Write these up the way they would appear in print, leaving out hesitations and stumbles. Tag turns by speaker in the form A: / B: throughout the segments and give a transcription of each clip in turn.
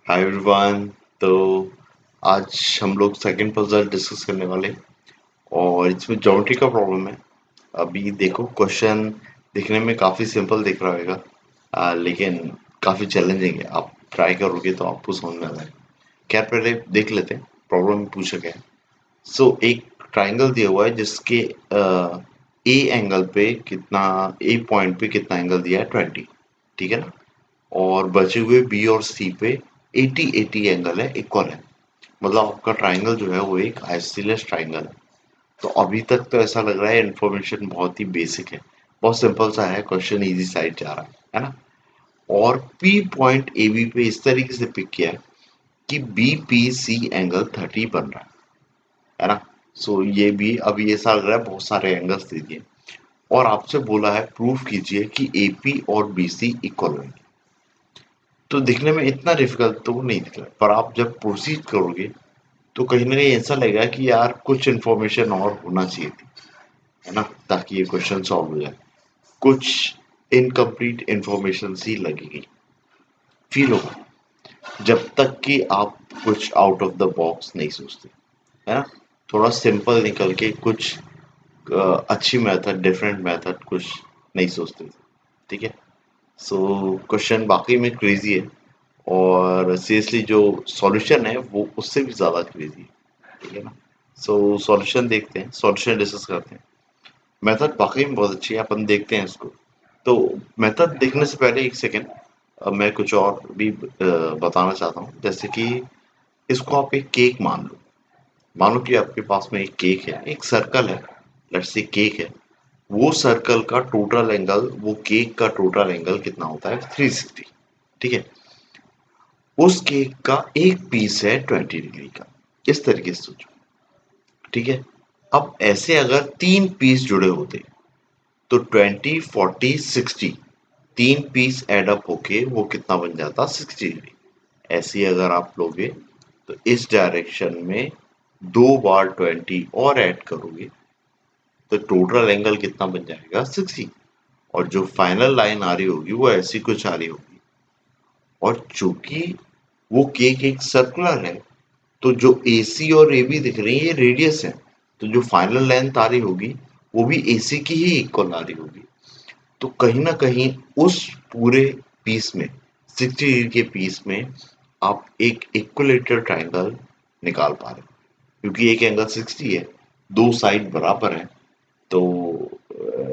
A: Hi everyone. तो आज हम लोग सेकंड पजल डिस्कस करने वाले हैं और इसमें ज्योमेट्री का प्रॉब्लम है। अभी देखो क्वेश्चन दिखने में काफ़ी सिंपल दिख रहा होगा, लेकिन काफ़ी चैलेंजिंग है। आप ट्राई करोगे तो आपको समझ में आ जाएगा। क्या पहले देख लेते हैं प्रॉब्लम में पूछा गया है। सो एक ट्राइंगल दिया हुआ है जिसके ए एंगल पे कितना, ए पॉइंट पे कितना एंगल दिया है 20, ठीक है ना। और बचे हुए बी और सी पे 80-80 एंगल है, इक्वल है। मतलब आपका ट्राइंगल जो है वो एक आइसोसेलेस ट्राइंगल है। तो अभी तक तो ऐसा लग रहा है इन्फॉर्मेशन बहुत ही बेसिक है, बहुत सिंपल सा है, क्वेश्चन इजी साइड जा रहा है ना। और पी पॉइंट ए बी पे इस तरीके से पिक किया है कि बी पी सी एंगल 30 बन रहा है ना। सो ये भी अभी ऐसा लग रहा है बहुत सारे एंगल्स दे दिए और आपसे बोला है प्रूफ कीजिए कि ए पी और बी सी इक्वल है। तो दिखने में इतना डिफिकल्ट तो नहीं दिख रहा है, पर आप जब प्रोसीड करोगे तो कहीं ना कहीं ऐसा लगेगा कि यार कुछ इन्फॉर्मेशन और होना चाहिए थी, है ना, ताकि ये क्वेश्चन सॉल्व हो जाए। कुछ इनकम्प्लीट इन्फॉर्मेशन सी लगेगी, फील होगा, जब तक कि आप कुछ आउट ऑफ द बॉक्स नहीं सोचते, है ना। थोड़ा सिंपल निकल के कुछ अच्छी मेथड, डिफरेंट मेथड कुछ नहीं सोचते थे, ठीक है। सो क्वेश्चन वाकई में क्रेजी है और सीरियसली जो सॉल्यूशन है वो उससे भी ज़्यादा क्रेजी है, ठीक है ना। सो सॉल्यूशन देखते हैं, सॉल्यूशन डिस्कस करते हैं। मेथड वाकई में बहुत अच्छी है, अपन देखते हैं इसको। तो मेथड देखने से पहले एक सेकेंड, मैं कुछ और भी बताना चाहता हूँ। जैसे कि इसको आप एक केक मान लो। मान लो कि आपके पास में एक केक है, एक सर्कल है, लेट्स से केक है। वो सर्कल का टोटल एंगल, वो केक का टोटल एंगल कितना होता है? 360, ठीक है। उस केक का एक पीस है 20 डिग्री का, इस तरीके से सोचो, ठीक है। अब ऐसे अगर तीन पीस जुड़े होते तो 20, 40, 60, तीन पीस एड अप होके वो कितना बन जाता? 60 डिग्री। ऐसे ही अगर आप लोगे तो इस डायरेक्शन में दो बार 20 और ऐड करोगे तो टोटल एंगल कितना बन जाएगा? 60। और जो फाइनल लाइन आ रही होगी वो ऐसी कुछ आ रही होगी। और चूंकि वो केक एक सर्कुलर है तो जो AC और AB दिख रही है ये रेडियस है। तो जो फाइनल लेंथ आ रही होगी वो भी AC की ही इक्वल आ रही होगी। तो कहीं ना कहीं उस पूरे पीस में, 60 डिग्री के पीस में, आप एक इक्विलेटरल ट्राइंगल निकाल पा रहे हो। क्योंकि एक एंगल 60 है, दो साइड बराबर है, तो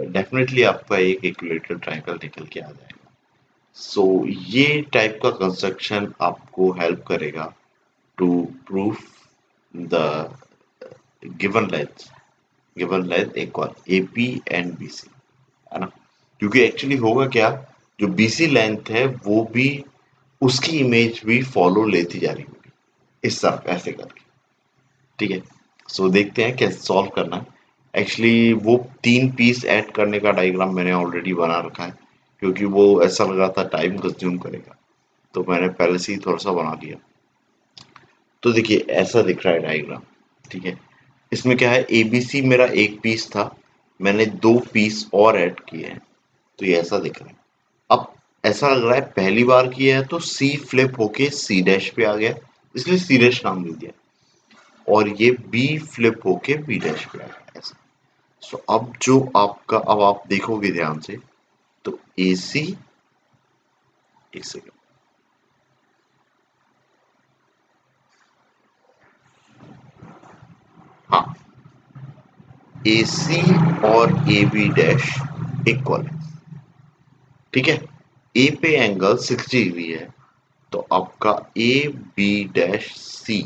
A: डेफिनेटली आपका एक इक्विलेटरल ट्राइंगल निकल के आ जाएगा। सो ये टाइप का कंस्ट्रक्शन आपको हेल्प करेगा to proof the given length, given length equal AP and BC, है ना। क्योंकि एक्चुअली होगा क्या, जो BC लेंथ है वो भी उसकी इमेज भी फॉलो लेती जा रही होगी इस तरफ ऐसे करके, ठीक है। सो देखते हैं कैसे सॉल्व करना है। एक्चुअली वो तीन पीस ऐड करने का डायग्राम मैंने ऑलरेडी बना रखा है, क्योंकि वो ऐसा लग रहा था टाइम कंज्यूम करेगा, तो मैंने पहले से ही थोड़ा सा बना दिया। तो देखिए ऐसा दिख रहा है डायग्राम, ठीक है। इसमें क्या है, ABC मेरा एक पीस था, मैंने दो पीस और ऐड किए हैं, तो ये ऐसा दिख रहा है। अब ऐसा लग रहा है पहली बार किया है तो C फ्लिप होके C डैश पे आ गया, इसलिए C डैश नाम दे दिया। और ये B फ्लिप होके B डैश पे आ गया, ऐसा। सो अब जो आपका, अब आप देखोगे ध्यान से तो AC, एक सेकेंड, हाँ, AC और AB डैश इक्वल है, ठीक है। A पे एंगल 60 डिग्री है, तो आपका AB-C,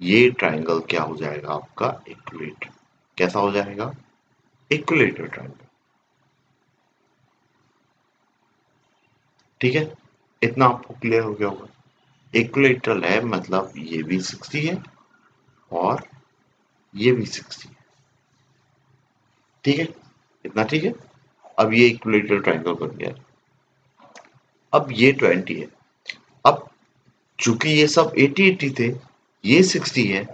A: ये ट्राइंगल क्या हो जाएगा? आपका इक्विलेटर। कैसा हो जाएगा? इक्विलेटर ट्राइंगल, ठीक है। इतना आपको क्लियर हो गया होगा। इक्विलेटरल है मतलब ये भी 60 है और ये भी 60 है, ठीक है। इतना ठीक है। अब ये इक्विलेटरल ट्राइंगल बन गया। अब ये 20 है। अब चूंकि ये सब 80-80 थे, ये 60 है,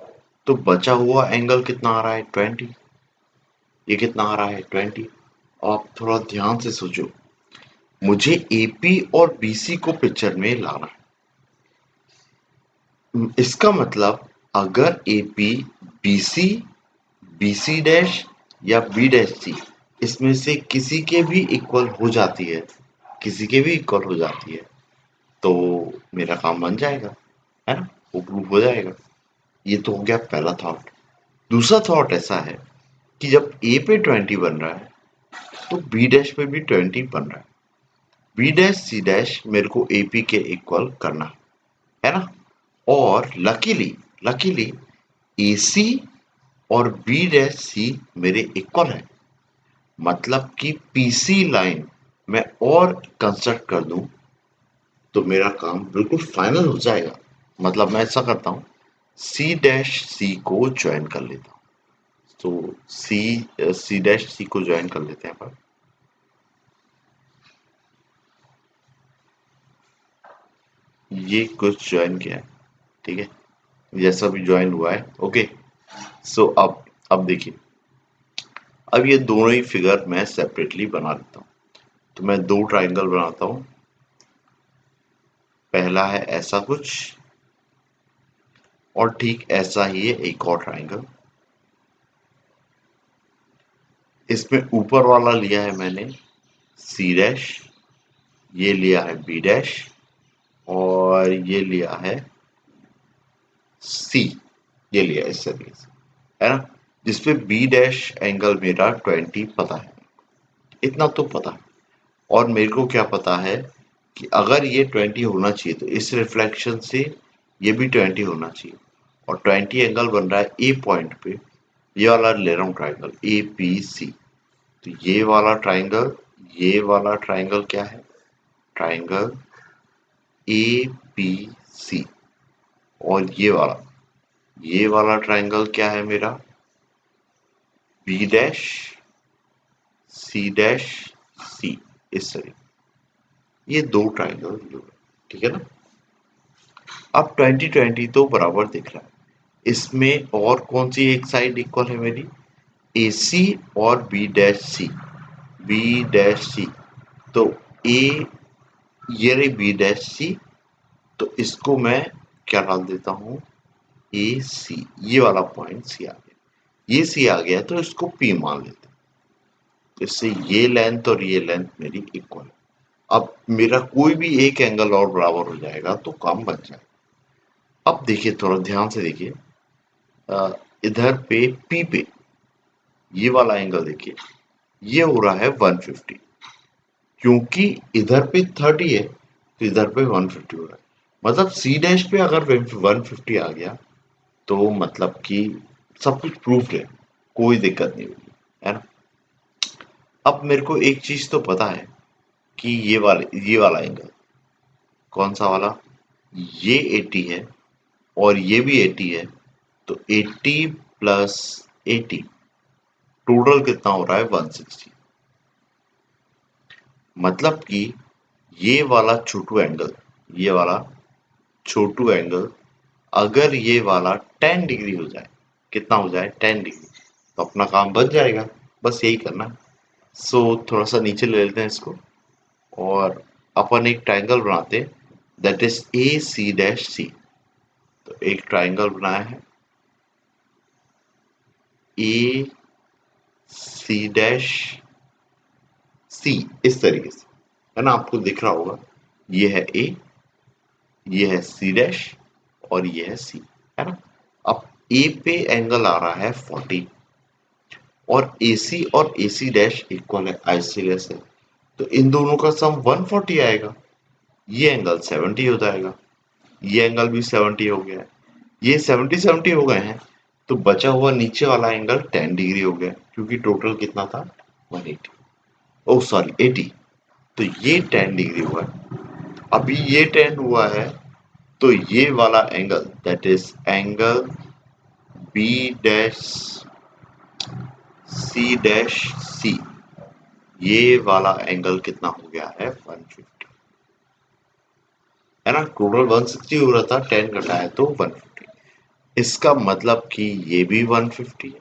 A: तो बचा हुआ एंगल कितना आ रहा है? 20। ये कितना आ रहा है? 20। आप थोड़ा ध्यान से सोचो, मुझे AP और BC को पिक्चर में लाना है। इसका मतलब अगर A P B C B C dash या बी डैश सी इसमें से किसी के भी इक्वल हो जाती है, किसी के भी इक्वल हो जाती है, तो मेरा काम बन जाएगा, है ना? वो प्रूफ हो जाएगा। ये तो हो गया पहला थॉट। दूसरा थॉट ऐसा है कि जब ए पे 20 बन रहा है तो बी डैश पे भी 20 बन रहा है। बी डैश सी डैश मेरे को ए पी के इक्वल करना है ना? और लकीली लकीली ए सी और बी डैश सी मेरे इक्वल है। मतलब कि पीसी लाइन मैं और कंस्ट्रक्ट कर दूं तो मेरा काम बिल्कुल फाइनल हो जाएगा। मतलब मैं ऐसा करता हूँ, सी डैश सी को ज्वाइन कर लेता हूँ। तो सी डैश सी को ज्वाइन कर लेते हैं पर ये कुछ ज्वाइन किया है, ठीक है, जैसा भी ज्वाइन हुआ है। ओके, सो अब देखिए, अब ये दोनों ही फिगर मैं सेपरेटली बना लेता हूँ। तो मैं दो ट्राइंगल बनाता हूँ। पहला है ऐसा कुछ और ठीक ऐसा ही है एक और ट्राइंगल। इसमें ऊपर वाला लिया है मैंने सी डैश, ये लिया है बी डैश और ये लिया है सी, ये लिया है इस तरीके से, है ना? जिसपे बी डैश एंगल मेरा 20 पता है, इतना तो पता है। और मेरे को क्या पता है कि अगर ये 20 होना चाहिए तो इस रिफ्लेक्शन से ये भी 20 होना चाहिए। और 20 एंगल बन रहा है ए पॉइंट पे, ये वाला ले रहा हूँ ट्राइंगल ए पी सी। तो ये वाला ट्राइंगल क्या है? Triangle A P C. और ये वाला ट्राइंगल क्या है मेरा? B dash C dash C, इस तरीके। ये दो ट्राइंगल, ठीक है ना? अब 20-20 तो बराबर दिख रहा है। इसमें और कौन सी एक साइड इक्वल है मेरी? ए सी और बी डैश सी, बी डैश सी। तो ए, ये रही बी डैश सी, तो इसको मैं क्या डाल देता हूँ? ए सी, ये वाला पॉइंट सी आ गया। ये सी आ गया तो इसको पी मान लेते हैं। तो इससे ये लेंथ और ये लेंथ मेरी इक्वल। अब मेरा कोई भी एक एंगल और बराबर हो जाएगा तो काम बन जाएगा। अब देखिए, थोड़ा ध्यान से देखिए, अ, इधर पे पी पे ये वाला एंगल देखिए, ये हो रहा है 150, क्योंकि इधर पे 30 है तो इधर पे 150 हो रहा है। मतलब सी डैश पे अगर 150 आ गया तो मतलब कि सब कुछ प्रूफ्ड है, कोई दिक्कत नहीं होगी, है ना? अब मेरे को एक चीज तो पता है कि ये वाला एंगल कौन सा वाला, ये 80 है और ये भी 80 है। तो 80 प्लस 80 टोटल कितना हो रहा है? 160। मतलब कि ये वाला छोटू एंगल, ये वाला छोटू एंगल अगर ये वाला 10 डिग्री हो जाए, कितना हो जाए? 10 डिग्री, तो अपना काम बन जाएगा। बस यही करना है। सो थोड़ा सा नीचे ले लेते हैं इसको और अपन एक ट्राइंगल बनाते हैं, that is A C dash C. तो एक ट्राइंगल बनाया है ए सी डैश सी, इस तरीके से, है ना? आपको दिख रहा होगा, ये है ए, ये है सी डैश और ये है सी, है ना? अब ए पे एंगल आ रहा है 40 और AC और AC डैश इक्वल है, आइसोसेलेस है, तो इन दोनों का सम 140 आएगा। ये एंगल 70 हो जाएगा, ये एंगल भी 70 हो गया है। ये 70-70 हो गए हैं, तो बचा हुआ नीचे वाला एंगल 10 डिग्री हो गया, क्योंकि टोटल कितना था? 180, ओह सॉरी 80। तो ये 10 डिग्री हुआ है। अभी ये 10 हुआ है, तो ये वाला angle that is angle B dash C dash C, ये वाला एंगल कितना हो गया है? 150, है ना? टोटल 160 हो रहा था, 10 घटाया तो 150। इसका मतलब कि ये भी 150 है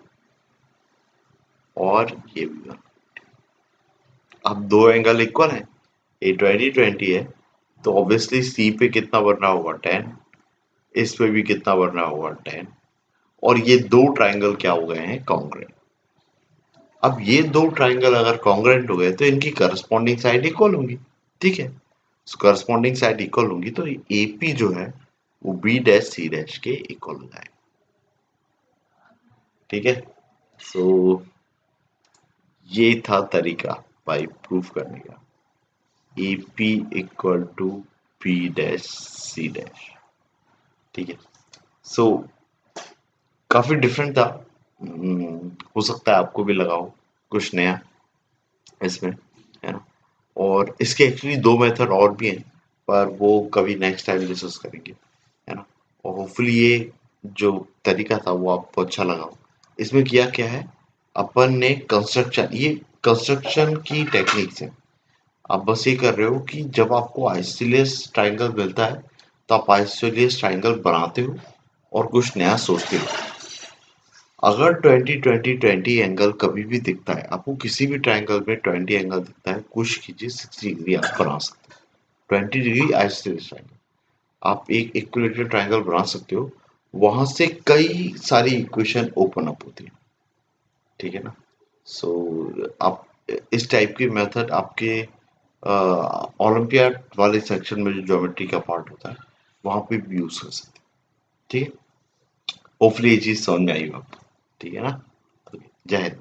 A: और ये भी 1। अब दो एंगल इक्वल है, ये 20-20 है, तो ऑब्वियसली सी पे कितना बन रहा होगा? 10। इस पे भी कितना बनना होगा 10। और ये दो ट्राइंगल क्या हो गए हैं, कॉन्ग्रुएंट। अब ये दो ट्राइंगल अगर कॉन्ग्रुएंट हो गए तो इनकी करस्पॉन्डिंग साइड इक्वल होंगी, ठीक है। करस्पॉन्डिंग साइड इक्वल होंगी तो एपी जो है वो बी डैश सी डैश के इक्वल हो जाएगा, ठीक है। सो ये था तरीका बाई प्रूफ करने का, AP equal to B dash C dash, ठीक है। सो काफी डिफरेंट था। हो सकता है आपको भी लगा हो कुछ नया इसमें, है ना। और इसके एक्चुअली दो मेथड और भी हैं, पर वो कभी नेक्स्ट टाइम डिस्कस करेंगे, है ना। और होपफुली ये जो तरीका था वो आपको अच्छा लगा हो। इसमें किया क्या है, अपन ने कंस्ट्रक्शन, ये कंस्ट्रक्शन की टेक्निक्स है। आप बस ये कर रहे हो कि जब आपको आइसोसेलेस ट्रायंगल मिलता है तो आप आइसोसेलेस ट्रायंगल बनाते हो और कुछ नया सोचते हो। अगर 20-20-20 एंगल कभी भी दिखता है आपको, किसी भी ट्रायंगल में 20 एंगल दिखता है, कोशिश कीजिए 60 डिग्री आप बना सकते हो। 20 डिग्री आइसोसेलेस ट्रायंगल, आप एक इक्विलेटरल ट्रायंगल बना सकते हो। वहां से कई सारी इक्वेशन ओपन अप होती है, ठीक है ना। सो आप इस टाइप की मेथड आपके ओलंपियाड वाले सेक्शन में जो ज्योमेट्री का पार्ट होता है वहां पे भी यूज कर सकते हैं, ठीक है। होपफुली ये चीज समझ में आई हो आपको, ठीक है ना। जय हिंद।